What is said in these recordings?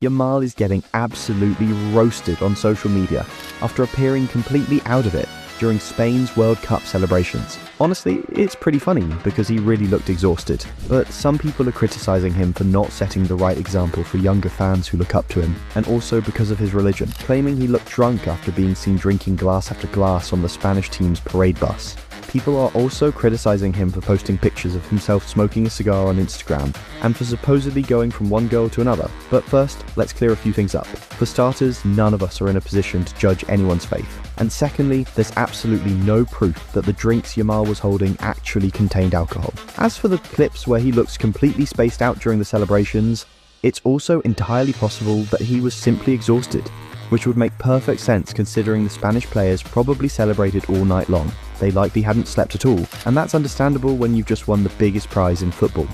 Yamal is getting absolutely roasted on social media after appearing completely out of it during Spain's World Cup celebrations. Honestly, it's pretty funny because he really looked exhausted, but some people are criticizing him for not setting the right example for younger fans who look up to him, and also because of his religion, claiming he looked drunk after being seen drinking glass after glass on the Spanish team's parade bus. People are also criticizing him for posting pictures of himself smoking a cigar on Instagram, and for supposedly going from one girl to another. But first, let's clear a few things up. For starters, none of us are in a position to judge anyone's faith. And secondly, there's absolutely no proof that the drinks Yamal was holding actually contained alcohol. As for the clips where he looks completely spaced out during the celebrations, it's also entirely possible that he was simply exhausted, which would make perfect sense considering the Spanish players probably celebrated all night long. They likely hadn't slept at all, and that's understandable when you've just won the biggest prize in football.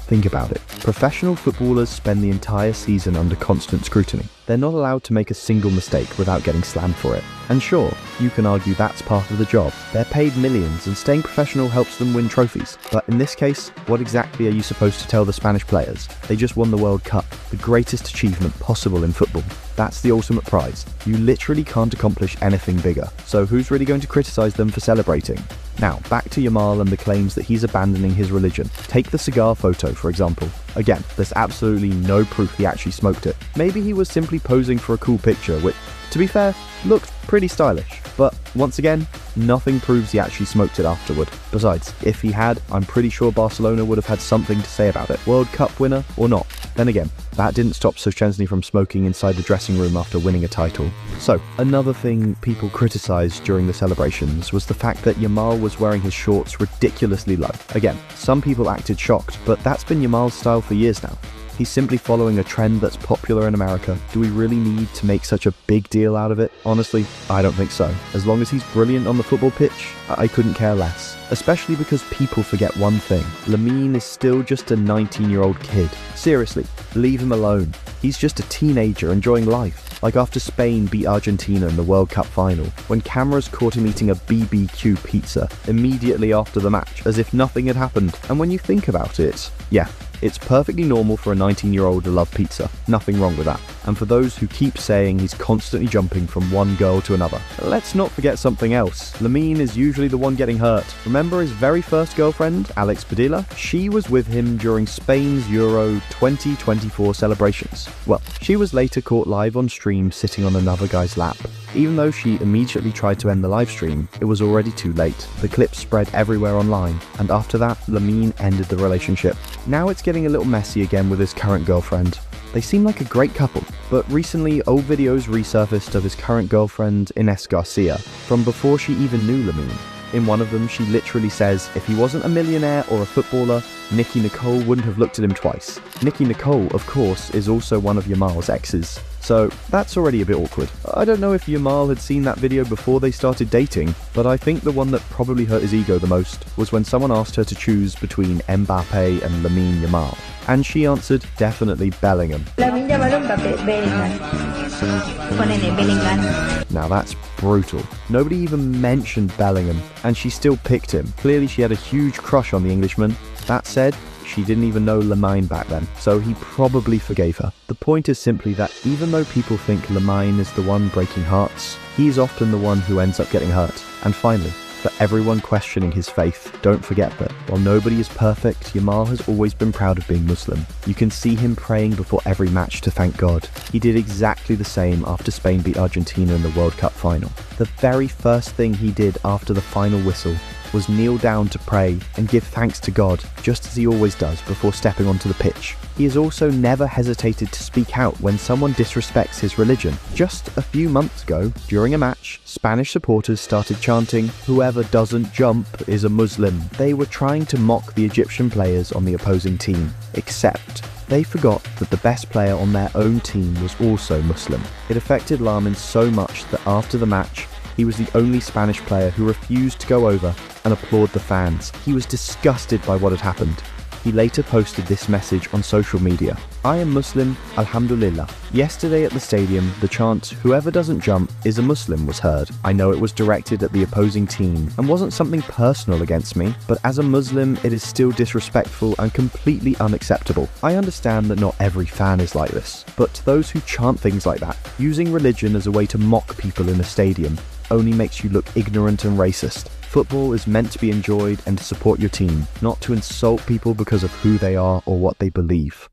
Think about it. Professional footballers spend the entire season under constant scrutiny. They're not allowed to make a single mistake without getting slammed for it. And sure, you can argue that's part of the job. They're paid millions and staying professional helps them win trophies. But in this case, what exactly are you supposed to tell the Spanish players? They just won the World Cup, the greatest achievement possible in football. That's the ultimate prize. You literally can't accomplish anything bigger. So who's really going to criticize them for celebrating? Now, back to Yamal and the claims that he's abandoning his religion. Take the cigar photo, for example. Again, there's absolutely no proof he actually smoked it. Maybe he was simply posing for a cool picture, which, to be fair, looked pretty stylish. But once again, nothing proves he actually smoked it afterward. Besides, if he had, I'm pretty sure Barcelona would have had something to say about it. World Cup winner or not. Then again, that didn't stop Szczęsny from smoking inside the dressing room after winning a title. So, another thing people criticised during the celebrations was the fact that Yamal was wearing his shorts ridiculously low. Again, some people acted shocked, but that's been Yamal's style for years now. He's simply following a trend that's popular in America. Do we really need to make such a big deal out of it? Honestly, I don't think so. As long as he's brilliant on the football pitch, I couldn't care less. Especially because people forget one thing. Lamine is still just a 19-year-old kid. Seriously, leave him alone. He's just a teenager enjoying life. Like after Spain beat Argentina in the World Cup final, when cameras caught him eating a BBQ pizza immediately after the match, as if nothing had happened. And when you think about it, yeah, it's perfectly normal for a 19-year-old to love pizza. Nothing wrong with that. And for those who keep saying he's constantly jumping from one girl to another, let's not forget something else. Lamine is usually the one getting hurt. Remember his very first girlfriend, Alex Padilla? She was with him during Spain's Euro 2024 celebrations. Well, she was later caught live on stream sitting on another guy's lap. Even though she immediately tried to end the live stream, it was already too late. The clip spread everywhere online, and after that, Lamine ended the relationship. Now it's getting a little messy again with his current girlfriend. They seem like a great couple, but recently old videos resurfaced of his current girlfriend, Ines Garcia, from before she even knew Lamine. In one of them, she literally says, if he wasn't a millionaire or a footballer, Nicky Nicole wouldn't have looked at him twice. Nicky Nicole, of course, is also one of Yamal's exes. So that's already a bit awkward. I don't know if Yamal had seen that video before they started dating, but I think the one that probably hurt his ego the most was when someone asked her to choose between Mbappe and Lamine Yamal. And she answered, definitely Bellingham. Lamine Yamal o Mbappé, Bellingham. Ponele, Bellingham. Now that's brutal. Nobody even mentioned Bellingham, and she still picked him. Clearly she had a huge crush on the Englishman. That said, she didn't even know Lamine back then, so he probably forgave her. The point is simply that even though people think Lamine is the one breaking hearts, he's often the one who ends up getting hurt. And finally, for everyone questioning his faith, don't forget that while nobody is perfect, Yamal has always been proud of being Muslim. You can see him praying before every match to thank God. He did exactly the same after Spain beat Argentina in the World Cup final. The very first thing he did after the final whistle was kneel down to pray and give thanks to God, just as he always does before stepping onto the pitch. He has also never hesitated to speak out when someone disrespects his religion. Just a few months ago, during a match, Spanish supporters started chanting, "Whoever doesn't jump is a Muslim." They were trying to mock the Egyptian players on the opposing team, except they forgot that the best player on their own team was also Muslim. It affected Lamine so much that after the match, he was the only Spanish player who refused to go over and applaud the fans. He was disgusted by what had happened. He later posted this message on social media. I am Muslim, alhamdulillah. Yesterday at the stadium, the chant, whoever doesn't jump is a Muslim, was heard. I know it was directed at the opposing team and wasn't something personal against me, but as a Muslim, it is still disrespectful and completely unacceptable. I understand that not every fan is like this, but to those who chant things like that, using religion as a way to mock people in a stadium only makes you look ignorant and racist. Football is meant to be enjoyed and to support your team, not to insult people because of who they are or what they believe.